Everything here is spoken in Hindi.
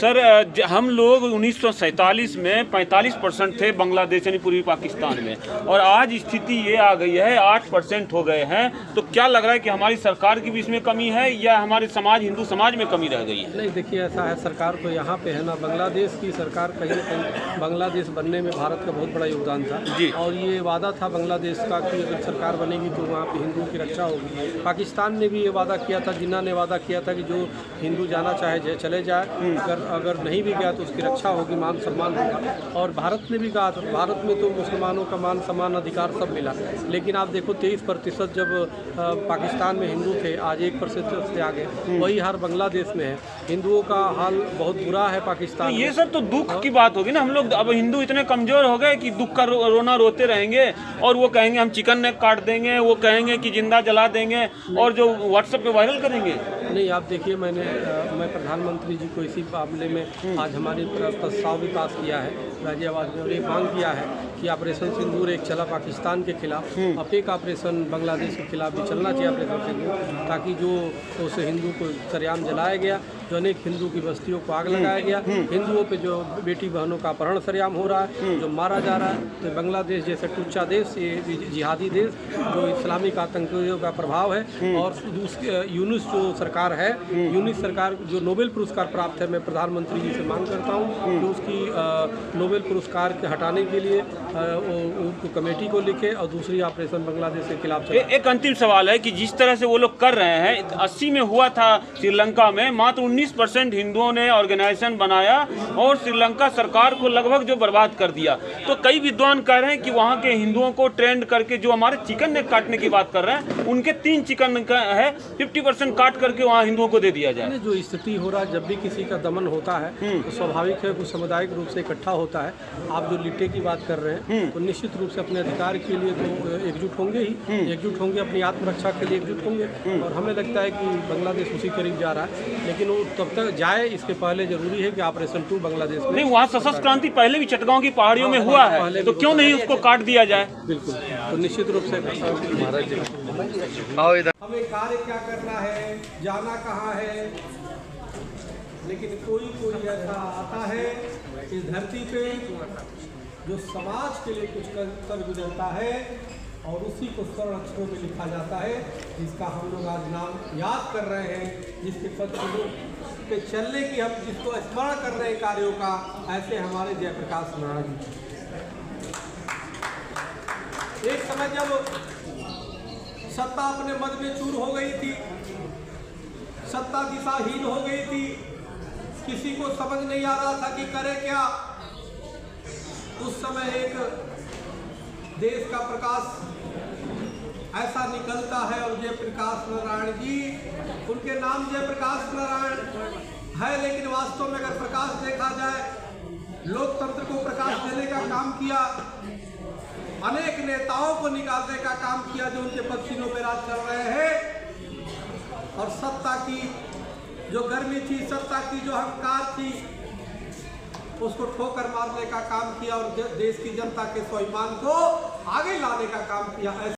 सर हम लोग 1947 में 45% थे बांग्लादेश यानी पूर्वी पाकिस्तान में, और आज स्थिति ये आ गई है 8% हो गए हैं। तो क्या लग रहा है कि हमारी सरकार की भी इसमें कमी है या हमारे समाज, हिंदू समाज में कमी रह गई है? नहीं, देखिए ऐसा है, सरकार तो यहाँ पे है ना, बांग्लादेश की सरकार कहीं न कहीं, बांग्लादेश बनने में भारत का बहुत बड़ा योगदान था जी। और ये वादा था बांग्लादेश का कि अगर सरकार बनेगी तो वहाँ पे हिंदुओं की रक्षा होगी। पाकिस्तान ने भी ये वादा किया था, जिन्ना ने वादा किया था कि जो हिंदू जाना चाहे चले जाए, अगर नहीं भी गया तो उसकी रक्षा होगी, मान सम्मान होगा। और भारत ने भी कहा था, भारत में तो मुसलमानों का मान सम्मान अधिकार सब मिला, लेकिन आप देखो 23% जब पाकिस्तान में हिंदू थे, आज 1% से आगे। वही हाल बांग्लादेश में है, हिंदुओं का हाल बहुत बुरा है पाकिस्तान में। ये सब तो दुख की बात होगी ना। हम लोग अब हिंदू इतने कमजोर हो गए कि दुख का रोना रोते रहेंगे, और वो कहेंगे हम चिकन नेक काट देंगे, वो कहेंगे कि जिंदा जला देंगे, और जो व्हाट्सएप पे वायरल करेंगे। नहीं, आप देखिए, मैं प्रधानमंत्री जी को इसी मामले में आज हमारी प्रस्ताव भी पास किया है गाजियाबाद में, और ये मांग किया है कि ऑपरेशन सिंदूर एक चला पाकिस्तान के खिलाफ, अब एक ऑपरेशन बांग्लादेश के खिलाफ भी चलना चाहिए ऑपरेशन सिंदूर, ताकि जो उस हिंदू को सरेआम जलाया गया, जो अनेक हिंदू की बस्तियों को आग लगाया गया, हिंदुओं पे जो बेटी बहनों का अपहरण सरेआम हो रहा है, जो मारा जा रहा है, तो बांग्लादेश जैसे टुच्चा देश, ये जिहादी देश जो इस्लामिक आतंकियों का प्रभाव है, और यूनुस जो सरकार है, यूनुस सरकार जो नोबेल पुरस्कार प्राप्त है, मैं प्रधानमंत्री जी से मांग करता हूँ कि उसकी नोबेल पुरस्कार के हटाने के लिए उनको कमेटी को लिखे और दूसरी ऑपरेशन बांग्लादेश के खिलाफ एक अंतिम सवाल है कि जिस तरह से वो लोग कर रहे हैं, 80 में हुआ था श्रीलंका में, मात्र 19% हिंदुओं ने ऑर्गेनाइजेशन बनाया और श्रीलंका सरकार को लगभग जो बर्बाद कर दिया। तो कई विद्वान कह रहे हैं कि वहाँ के हिंदुओं को ट्रेंड करके, जो हमारे चिकन ने काटने की बात कर रहे हैं, उनके 3 चिकन का है, 50% काट करके वहाँ हिंदुओं को दे दिया जाए। जो स्थिति हो रहा है, जब भी किसी का दमन होता है तो स्वाभाविक है, कुछ सामुदायिक रूप से इकट्ठा होता है। आप जो लिटे की बात कर रहे हैं, तो निश्चित रूप से अपने अधिकार के लिए तो एकजुट होंगे ही, एकजुट होंगे, अपनी आत्मरक्षा के लिए एकजुट होंगे, और हमें लगता है कि बांग्लादेश उसी करीब जा रहा है, लेकिन वो तब तक जाए इसके पहले जरूरी है कि ऑपरेशन 2 बांग्लादेश में। नहीं, वहाँ सशस्त्र क्रांति पहले भी चटगांव की पहाड़ियों में हुआ है, तो क्यों नहीं उसको काट दिया जाए? बिल्कुल, तो निश्चित रूप से महाराज जी हमें कार्य क्या करना है, जाना कहाँ है, लेकिन कोई ऐसा आता है इस धरती पे जो समाज के लिए कुछ कर गुजरता है, और उसी को स्वर्ण अक्षरों में लिखा जाता है, जिसका हम लोग आज नाम याद कर रहे हैं, जिसके पद पे चलने की हम जिसको स्मरण कर रहे हैं कार्यों का, ऐसे हमारे जयप्रकाश नारायण जी। एक समय जब सत्ता अपने मद में चूर हो गई थी, सत्ता दिशाहीन हो गई थी, किसी को समझ नहीं आ रहा था कि करे क्या, उस समय एक देश का प्रकाश ऐसा निकलता है, और जयप्रकाश नारायण जी, उनके नाम जयप्रकाश नारायण है, लेकिन वास्तव में अगर प्रकाश देखा जाए, लोकतंत्र को प्रकाश देने का काम किया, अनेक नेताओं को निकालने का काम किया जो उनके पसीनों पे राज चल रहे हैं, और सत्ता की जो गर्मी थी, सत्ता की जो अहंकार थी, उसको ठोकर मारने का काम किया, और देश की जनता के स्वाभिमान को आगे लाने का काम किया।